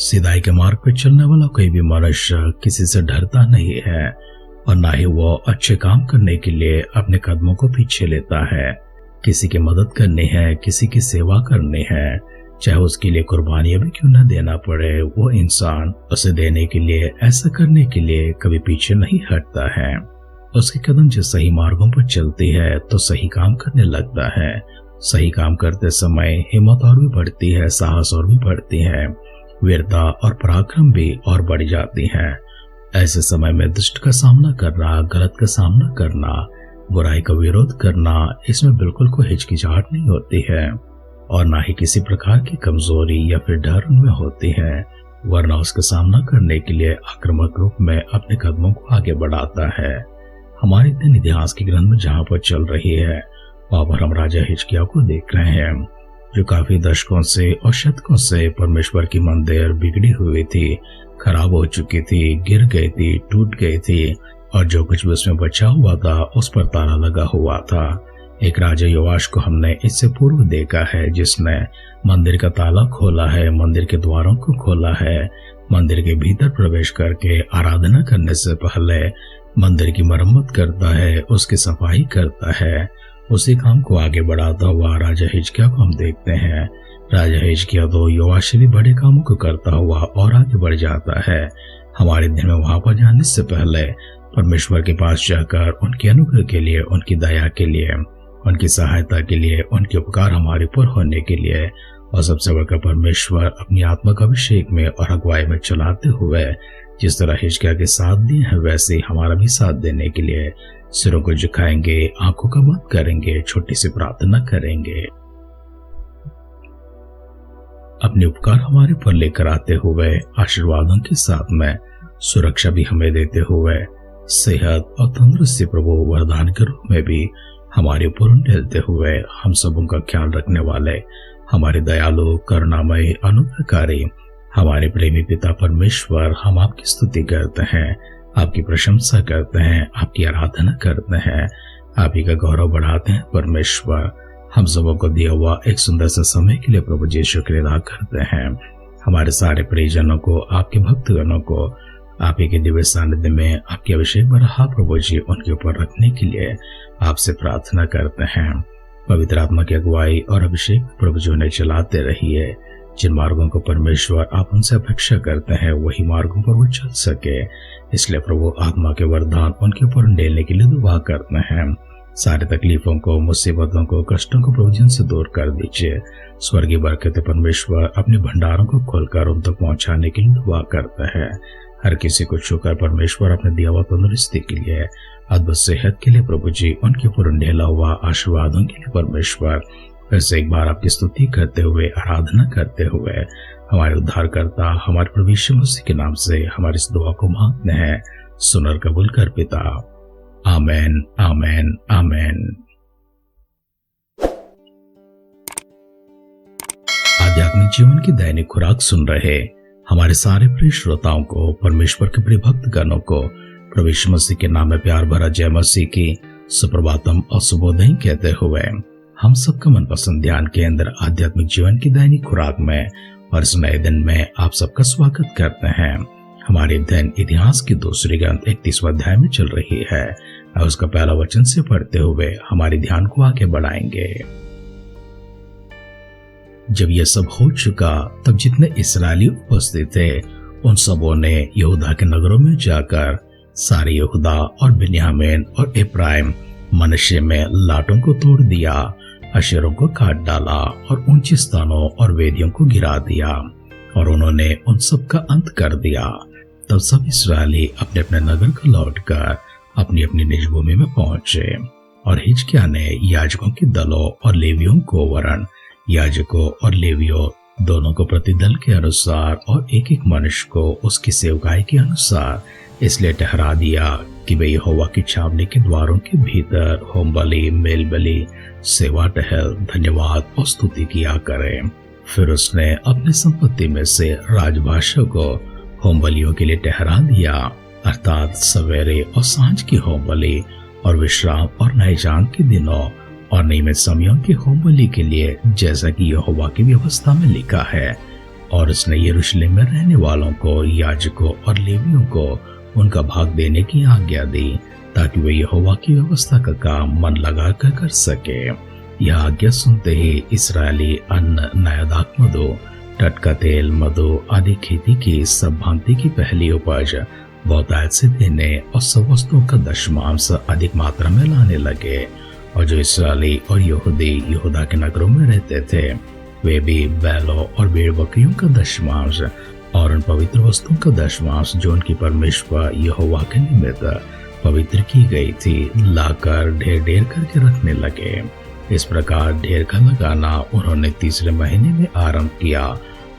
सीधाई के मार्ग पर चलने वाला कोई भी मनुष्य किसी से डरता नहीं है और ना ही वो अच्छे काम करने के लिए अपने कदमों को पीछे लेता है। किसी की मदद करनी है, किसी की सेवा करनी है, चाहे उसके लिए कुर्बानियां भी क्यों न देना पड़े, वो इंसान उसे देने के लिए, ऐसा करने के लिए कभी पीछे नहीं हटता है। उसके कदम जो सही मार्गों पर चलती है तो सही काम करने लगता है। सही काम करते समय हिम्मत और भी बढ़ती है, साहस और भी बढ़ती है, वीरता और पराक्रम भी और बढ़ जाती है। ऐसे समय में दुष्ट का सामना करना, गलत का सामना करना, बुराई का विरोध करना, इसमें बिल्कुल कोई हिचकिचाहट नहीं होती है और ना ही किसी प्रकार की कमजोरी या फिर डर उनमें होती है, वरना उसका सामना करने के लिए आक्रामक रूप में अपने कदमों को आगे बढ़ाता है। हमारे दिन इतिहास के ग्रंथ में जहाँ पर चल रही है वहां पर हम राजा हिजकिय्याह को देख रहे हैं, जो काफी दशकों से और शतकों से परमेश्वर की मंदिर बिगड़ी हुई थी, खराब हो चुकी थी, गिर गई थी, टूट गई थी और जो कुछ भी उसमें बचा हुआ था उस पर ताला लगा हुआ था। एक राजा योआश को हमने इससे पूर्व देखा है जिसने मंदिर का ताला खोला है, मंदिर के द्वारों को खोला है, मंदिर के भीतर प्रवेश करके आराधना करने से पहले मंदिर की मरम्मत करता है, उसकी सफाई करता है। उसी काम को आगे बढ़ाता हुआ राजा हिजकिय्याह को हम देखते हैं। राजा हिजकिय्याह तो योआश से भी बड़े कामों को करता हुआ और आगे बढ़ जाता है। हमारे दिन में वहां पर जाने से पहले परमेश्वर के पास जाकर उनके अनुग्रह के लिए, उनकी दया के लिए, उनकी सहायता के लिए, उनके उपकार हमारे ऊपर होने के लिए और सबसे बढ़कर परमेश्वर अपनी आत्मा का अभिषेक में और अगुवाई में चलाते हुए जिस तरह हिजकिय्याह के साथ दिए हैं वैसे ही हमारा भी साथ देने के लिए सिरों को झुकाएंगे, आंखों का बंद करेंगे, छोटी सी प्रार्थना करेंगे। अपने उपकार हमारे पर लेकर आते हुए आशीर्वादों के साथ में सुरक्षा भी हमें देते हुए सेहत और तंदुरुस्ती प्रभु वरदान के रूप में भी हमारे ऊपर ढलते हुए हम सबों का ख्याल रखने वाले हमारे दयालु, करुणामय, अनुग्रहकारी, हमारे प्रेमी पिता परमेश्वर, हम आपकी स्तुति करते हैं, आपकी प्रशंसा करते हैं, आपकी आराधना करते हैं, आप ही का गौरव बढ़ाते हैं। परमेश्वर, हम सबों को दिया हुआ एक सुंदर सा समय के लिए प्रभु जी शुक्र अदा करते हैं। हमारे सारे परिजनों को, आपके भक्तगणों को आप ही के दिव्य सानिध्य में आपके अभिषेक बरहा प्रभु जी उनके ऊपर रखने के लिए आपसे प्रार्थना करते हैं। पवित्र आत्मा की अगुवाई और अभिषेक प्रभु जी उन्हें चलाते रहिए। जिन मार्गों को परमेश्वर आप उनसे अपेक्षा करते हैं वही मार्गों पर वो चल सके, इसलिए प्रभु आत्मा के वरदान उनके ऊपर ढेलने के लिए दुआ करते हैं। सारे तकलीफों को, मुसीबतों को, कष्टों को प्रभु जी से दूर कर दीजिए। स्वर्गीय बरकत परमेश्वर अपने भंडारों को खोलकर उन तक पहुंचाने के लिए दुआ करता है। हर किसी को छूकर परमेश्वर अपने दिया हुआ तंदुरुस्ती के लिए, अद्भुत सेहत के लिए प्रभु जी, उनके ऊपर ढेला हुआ आशीर्वादों के लिए परमेश्वर फिर से एक बार आपकी स्तुति करते हुए, आराधना करते हुए हमारे उद्धारकर्ता, हमारे प्रभु यीशु मसीह के नाम से हमारी इस दुआ को मांगते हैं। सुनर कबूल कर पिता। आमेन, आमेन, आमेन। आध्यात्मिक जीवन की दैनिक खुराक सुन रहे हमारे सारे प्रिय श्रोताओं को, परमेश्वर के प्रिय भक्तगणों को प्रभु यीशु मसीह के नाम में प्यार भरा जय मसीह की सुप्रभातम और शुभोदय कहते हुए हम सबका मनपसंद ध्यान केंद्र आध्यात्मिक जीवन की दैनिक खुराक में और इस नए दिन में आप सबका स्वागत करते हैं। हमारे अध्ययन इतिहास की दूसरी ग्रंथ 31वां अध्याय में चल रही है और उसका पहला वचन से पढ़ते हुए हमारे ध्यान को आगे बढ़ाएंगे। जब यह सब हो चुका तब जितने इस्राएली उपस्थित थे उन सबों ने यहूदा के नगरों में जाकर सारे यहूदा और बिन्यामीन और इफ्राइम मनश्शे में लाटों को तोड़ दिया, अशेरों को काट डाला और ऊंचे स्थानों और वेदियों को गिरा दिया और उन्होंने उन सब का अंत कर दिया। तब सब इस्राएली अपने अपने नगर को लौटकर अपनी अपनी निज भूमि में पहुंचे और हिजकिय्याह ने याजकों के दलों और लेवियों को, वरन याजकों और लेवियों दोनों को प्रतिदल के अनुसार और एक एक मनुष्य को उसकी सेवकाई के अनुसार इसलिए ठहरा दिया कि वे यहोवा की छावनी के द्वारों के भीतर होम बलि, मेल बलि, सेवा टहल, धन्यवाद और स्तुति किया करें। फिर उसने अपनी संपत्ति में से राजभाषा को होम बलियों के लिए ठहरा दिया, अर्थात सवेरे और सांझ की होम बलि और विश्राम और नए चाँद के दिनों और नियमित समयों के होम बलि के लिए, जैसा कि यहोवा की व्यवस्था में लिखा है। और उसने यरूशलेम में रहने वालों को, याजकों और लेवियों को उनका भाग देने की आज्ञा दी, ताकि वे यहोवा की व्यवस्था का काम मन लगाकर कर सके। यह आज्ञा सुनते ही इस्राएली अन्न, नया दाखमधु, टटका तेल, मधु आदि खेती की सब भांति की पहली उपज बहुतायत से देने और सब वस्तुओं का दशमांश अधिक मात्रा में लाने लगे। और जो इस्राएली और यहूदी यहूदा के नगरों में रहते थे, वे भी बैलों और भेड़ बकरियों का दशमांश और उन पवित्र वस्तुओं का दशमांश जो उनकी परमेश्वर यहोवा के निमित्त पवित्र की गई थी, लाकर ढेर ढेर करके रखने लगे। इस प्रकार ढेर का लगाना उन्होंने तीसरे महीने में आरंभ किया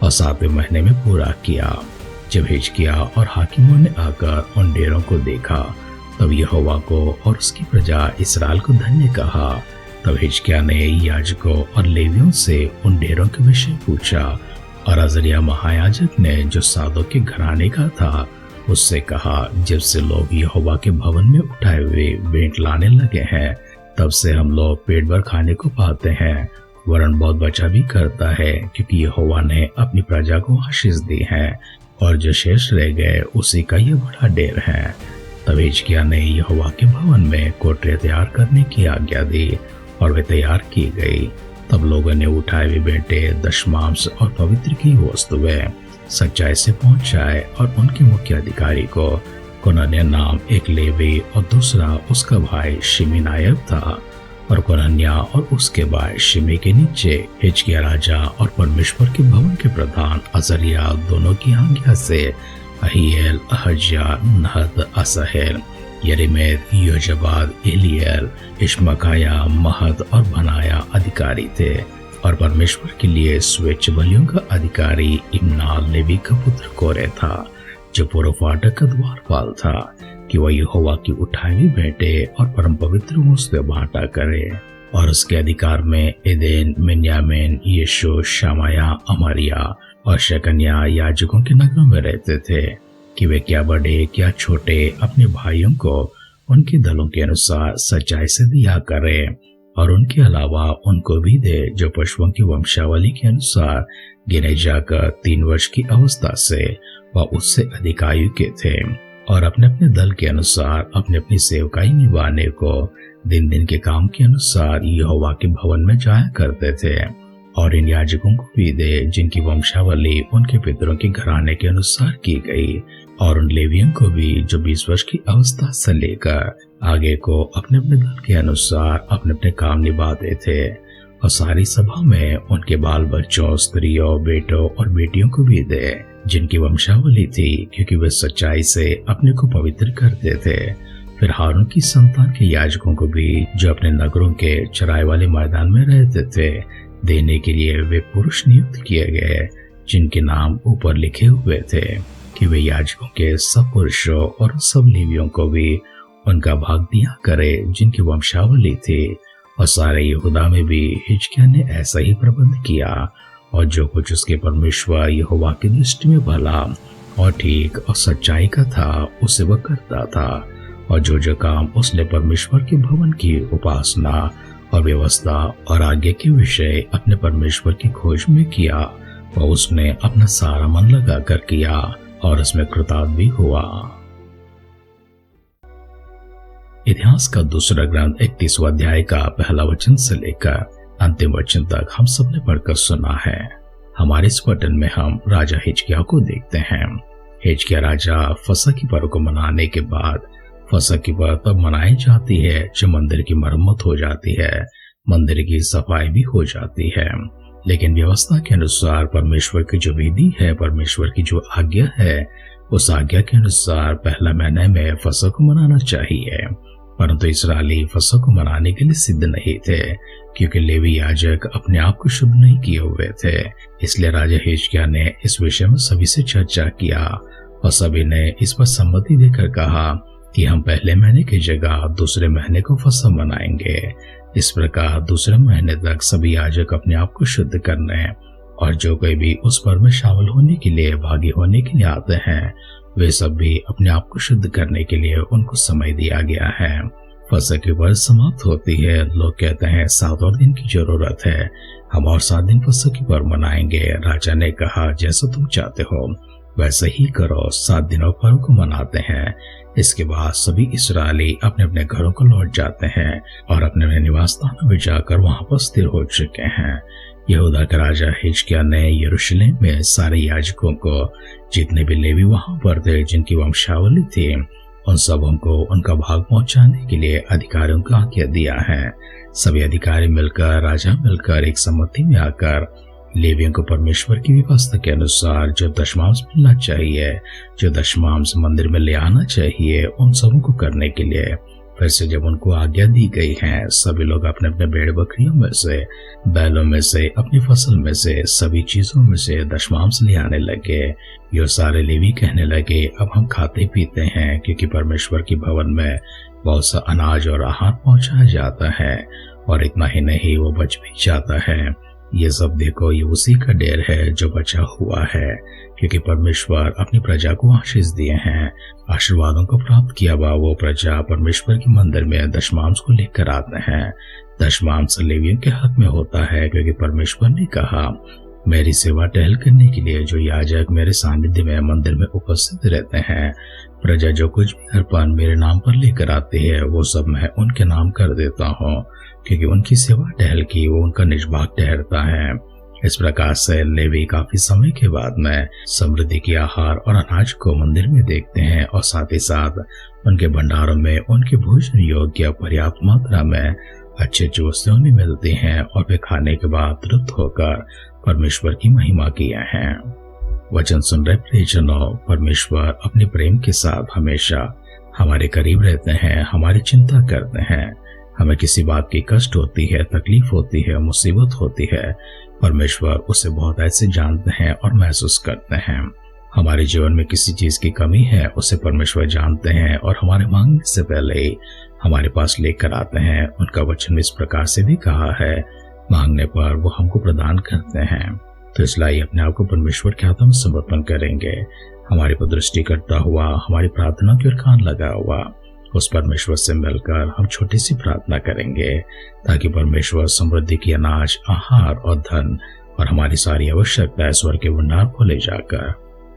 और 7वें महीने में पूरा किया। जब हिजकिय्याह और हाकिमों ने आकर उन ढेरों को देखा, तब यहोवा को और उसकी प्रजा इस्राएल को धन्य कहा। तब हिजकिय्याह ने याजकों और लेवियों से उन ढेरों के विषय पूछा, और अजरिया महायाजक ने, जो सादोक के घराने का था, उससे कहा, जब से लोग यहोवा के भवन में उठाए हुए भेंट लाने लगे हैं, तब से हम लोग पेट भर खाने को पाते हैं, वरन बहुत बचा भी करता है, क्योंकि यहोवा ने अपनी प्रजा को आशीष दी है, और जो शेष रह गए उसी का यह बड़ा ढेर है। तब हिजकिय्याह ने यहोवा के भवन में कोठरियां तैयार करने की आज्ञा दी, और वे तैयार की गई। तब लोगों ने उठाए हुए बेटे, दशमांश और पवित्र की वस्तुएं सच्चाई से पहुंचाए, और उनके मुख्य अधिकारी को कोनन्याह नाम एक लेवी और दूसरा उसका भाई शिमी नायब था। और कोनन्याह और उसके भाई शिमी के नीचे हिजकिय्याह राजा और परमेश्वर के भवन के प्रधान अजरिया दोनों की आज्ञा से अहीएल, अहज्या, नहत, असहेल, यरेमेत, योजबाद, एलियल, इश्मकाया, महत और बनाया अधिकारी थे। और परमेश्वर के लिए स्वेच्छ बलियों का अधिकारी इम्ना लेवी का पुत्र कोरे था, जो पूर्व फाटक का द्वारपाल था, कि वह यहोवा की उठाई हुई भेंटें और परम पवित्र वस्तुएं बांटा करे। और उसके अधिकार में एदेन, मिन्यामीन, यीशु, शमाया, अमरिया और शेकन्याह याजकों के नगरों में रहते थे, कि वे क्या बड़े क्या छोटे अपने भाइयों को उनके दलों के अनुसार सच्चाई से दिया करे, और उनके अलावा उनको भी दे जो पशुओं की वंशावली के अनुसार गिने जाकर 3 वर्ष की अवस्था से व उससे अधिक आयु के थे, और अपने अपने दल के अनुसार अपने अपनी सेवकाई निभाने को दिन दिन के काम के अनुसार यहोवा के भवन में जाया करते थे। और इन याजकों को भी दे जिनकी वंशावली उनके पितरों के घराने के अनुसार की गई, और उन लेवियों को भी जो 20 वर्ष की अवस्था से लेकर आगे को अपने अपने दल के अनुसार अपने अपने काम निभाते थे। और सारी सभा में उनके बाल बच्चों, स्त्रियों, बेटों और बेटियों को भी दे जिनकी वंशावली थी, क्योंकि वे सच्चाई से अपने को पवित्र करते थे। फिर हारून की संतान के याजकों को भी, जो अपने नगरों के चराई वाले मैदान में रहते थे, देने के लिए वे पुरुष नियुक्त किए गए, जिनके नाम ऊपर लिखे हुए थे, कि वे याजकों के सब पुरुषों और सब लेवियों को भी उनका भाग दिया करे जिनकी वंशावली थी। और सारे यहूदा में भी हिजकिय्याह ने ऐसा ही प्रबंध किया, और जो कुछ उसके परमेश्वर यहोवा की दृष्टि में भला और ठीक और सच्चाई का था, उसे वह करता था। और जो काम उसने परमेश्वर के भवन की उपासना और व्यवस्था और आगे के विषय अपने परमेश्वर की खोज में किया, वह उसने अपना सारा मन लगा कर किया, और उसमें कृतार्थ भी हुआ। इतिहास का दूसरा ग्रंथ 31वां अध्याय का पहला वचन से लेकर अंतिम वचन तक हम सबने पढ़कर सुना है। हमारे इस पठन में हम राजा हिजकिय्याह को देखते हैं। हिजकिय्याह राजा फसह की पर्व को मनाने के बाद, फसह की पर्व तब मनाई जाती है जब मंदिर की मरम्मत हो जाती है, मंदिर की सफाई भी हो जाती है। लेकिन व्यवस्था के अनुसार परमेश्वर की जो विधि है, परमेश्वर की जो आज्ञा है, उस आज्ञा के अनुसार पहला महीने में फसह को मनाना चाहिए। परंतु इस्राएली फसह को मनाने के लिए सिद्ध नहीं थे, क्योंकि लेवी याजक अपने आप को शुद्ध नहीं किए हुए थे। इसलिए राजा हिजकिय्याह ने इस विषय में सभी से चर्चा किया, और सभी ने इस पर सम्मति देकर कहा कि हम पहले महीने की जगह दूसरे महीने को फसह मनाएंगे। इस प्रकार दूसरे महीने तक सभी याजक अपने आप को शुद्ध करने, और जो कोई भी उस पर्व में शामिल होने के लिए, भागी होने के लिए आते हैं, वे सब भी अपने आप को शुद्ध करने के लिए उनको समय दिया गया है। फसह की पर्व समाप्त होती है। लोग कहते हैं 7 और दिन की जरूरत है, हम और 7 दिन फसह की पर्व मनाएंगे। राजा ने कहा, जैसा तुम चाहते हो वैसे ही करो। 7 दिनों पर्व को मनाते हैं। इसके बाद सभी इस्राएली अपने अपने घरों को लौट जाते हैं और अपने अपने निवास स्थानों में जाकर वहां पर स्थिर हो चुके हैं। यहूदा का राजा हिजकिय्याह ने यरूशलेम में सारे याजकों को, जितने भी लेवी वहां पर थे, जिनकी वंशावली थी, उन सबों को उनका भाग पहुंचाने के लिए अधिकारियों को आज्ञा दिया है। सभी अधिकारी मिलकर, राजा मिलकर एक सम्मति में आकर लेवियों को परमेश्वर की व्यवस्था के अनुसार जो दशमांश मिलना चाहिए, जो दशमांश मंदिर में ले आना चाहिए, उन सबों को करने के लिए फिर से जब उनको आज्ञा दी गई है, सभी लोग अपने अपने भेड़ बकरियों में से, बैलों में से, अपनी फसल में से, सभी चीजों में से दशमांश ले आने लगे। ये सारे लेवी कहने लगे, अब हम खाते पीते हैं, क्योंकि परमेश्वर की भवन में बहुत सा अनाज और आहार पहुंचाया जाता है, और इतना ही नहीं, वो बच भी जाता है। ये सब देखो, ये उसी का ढेर है जो बचा हुआ है, क्योंकि परमेश्वर अपनी प्रजा को आशीष दिए हैं। आशीर्वादों को प्राप्त किया हुआ वो प्रजा परमेश्वर के मंदिर में दशमांश को लेकर आते हैं। दशमांश लेवियों के हक में होता है, क्योंकि परमेश्वर ने कहा, मेरी सेवा टहल करने के लिए जो याजक मेरे सानिध्य में मंदिर में उपस्थित रहते हैं, प्रजा जो कुछ भी अर्पण मेरे नाम पर लेकर आती है, वो सब मैं उनके नाम कर देता हूँ, क्योंकि उनकी सेवा टहल की वो उनका निज भाग ठहरता है। इस प्रकार से लेवी काफी समय के बाद में समृद्धि की आहार और अनाज को मंदिर में देखते हैं, और साथ ही साथ उनके भंडारों में उनके भोजन योग्य पर्याप्त मात्रा में अच्छी अच्छी वस्तुएं भी मिलती हैं, और वे खाने के बाद तृप्त होकर परमेश्वर की महिमा किए हैं। वचन सुन रहे प्रियजनों, परमेश्वर अपने प्रेम के साथ हमेशा हमारे करीब रहते हैं, हमारी चिंता करते हैं। हमें किसी बात की कष्ट होती है, तकलीफ होती है, मुसीबत होती है, परमेश्वर उसे बहुत ऐसे जानते हैं और महसूस करते हैं। हमारे जीवन में किसी चीज की कमी है, उसे परमेश्वर जानते हैं और हमारे मांगने से पहले ही हमारे पास लेकर आते हैं। उनका वचन इस प्रकार से भी कहा है, मांगने पर वो हमको प्रदान करते हैं। तो इसलिए अपने आप को परमेश्वर के हाथों में समर्पण करेंगे। हमारी पर दृष्टि करता हुआ, हमारी प्रार्थना की ओर कान लगा हुआ उस परमेश्वर से मिलकर हम छोटी सी प्रार्थना करेंगे, ताकि परमेश्वर समृद्धि की अनाज, आहार और धन और हमारी सारी आवश्यकता ईश्वर के भंडार को ले जाकर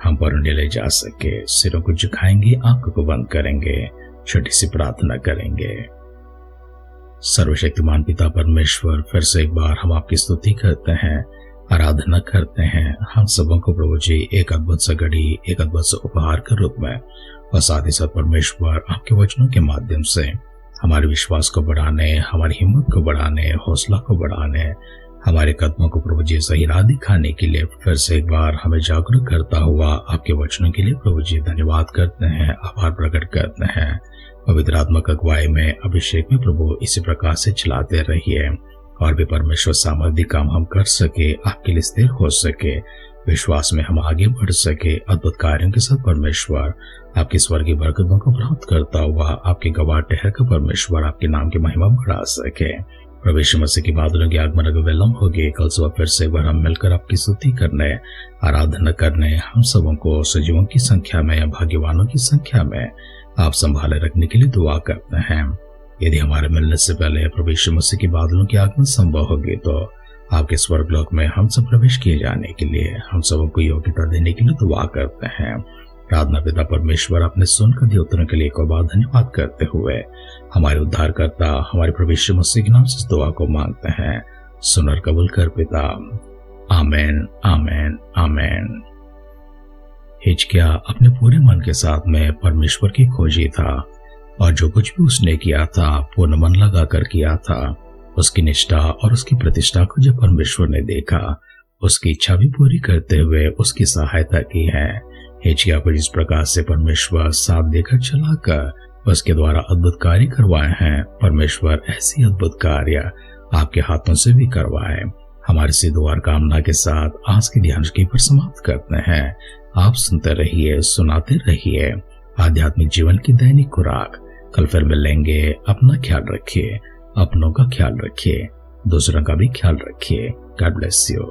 हम पर उन्हें ले जा सके। सिरों को झुकाएंगे, आंखों को बंद करेंगे, छोटी सी प्रार्थना करेंगे। सर्वशक्तिमान पिता परमेश्वर, फिर से एक बार हम आपकी स्तुति करते हैं, आराधना करते हैं। हम सबों को प्रभु जी एक अद्भुत सा घड़ी, एक अद्भुत सा उपहार के रूप में, और साथ ही साथ परमेश्वर आपके वचनों के माध्यम से हमारे विश्वास को बढ़ाने, हमारी हिम्मत को बढ़ाने, हौसला को बढ़ाने, हमारे कदमों को प्रभु जी सही राह दिखाने के लिए फिर से एक बार हमें जागरूक करता हुआ आपके वचनों के लिए प्रभु जी धन्यवाद करते हैं, आभार प्रकट करते हैं। पवित्र आत्मा की अगुवाई में, अभिषेक में प्रभु इसी प्रकार से चलाते रहिए, और भी परमेश्वर सामर्थ्य काम हम कर सके, आपके लिए स्थिर हो सके, विश्वास में हम आगे बढ़ सके, अद्भुत कार्यों के साथ परमेश्वर आपकी स्वर्गीय बरकतों को प्राप्त करता हुआ आपके गवाह ठहर कर परमेश्वर आपके नाम की महिमा बढ़ा सके। प्रभु यीशु मसीह की बादलों के आगमन अगर विलंब होगी, कल सुबह फिर से एक बार हम मिलकर आपकी स्तुति करने, आराधना करने, हम सबों को सजीवों की संख्या में, भाग्यवानों की संख्या में आप संभाले रखने के लिए दुआ करते हैं। यदि हमारे मिलने से पहले प्रभु यीशु मसीह की बादलों की आगमन संभव होगी, तो आपके स्वर्गलोक में हम सब प्रवेश किए जाने के लिए हम सबों को योग्यता देने के लिए दुआ करते हैं। प्रार्थना पिता परमेश्वर, अपने सुनकर दिए उत्तरों के लिए एक और बार धन्यवाद करते हुए हमारे उद्धारकर्ता, हमारे प्रभु यीशु मसीह के नाम से इस दुआ को मांगते हैं। सुनर कबूल कर पिता, आमेन, आमेन, आमेन। हिजकिय्याह अपने पूरे मन के साथ में परमेश्वर की खोजी था, और जो कुछ भी उसने किया था पूर्ण मन लगाकर किया था। उसकी निष्ठा और उसकी प्रतिष्ठा को जब परमेश्वर ने देखा, उसकी इच्छा भी पूरी करते हुए उसकी सहायता की है। हिजकिय्याह को जिस प्रकार से परमेश्वर साथ देकर चलाकर उसके द्वारा अद्भुत कार्य करवाए हैं, परमेश्वर ऐसी अद्भुत कार्य आपके हाथों से भी करवाए। हमारी सी दुआ कामना के साथ आज के ध्यान की पर समाप्त करते हैं। आप सुनते रहिए, सुनाते रहिए आध्यात्मिक जीवन की दैनिक खुराक। कल फिर मिलेंगे। अपना ख्याल रखिए, अपनों का ख्याल रखिए, दूसरों का भी ख्याल रखिए। God bless you.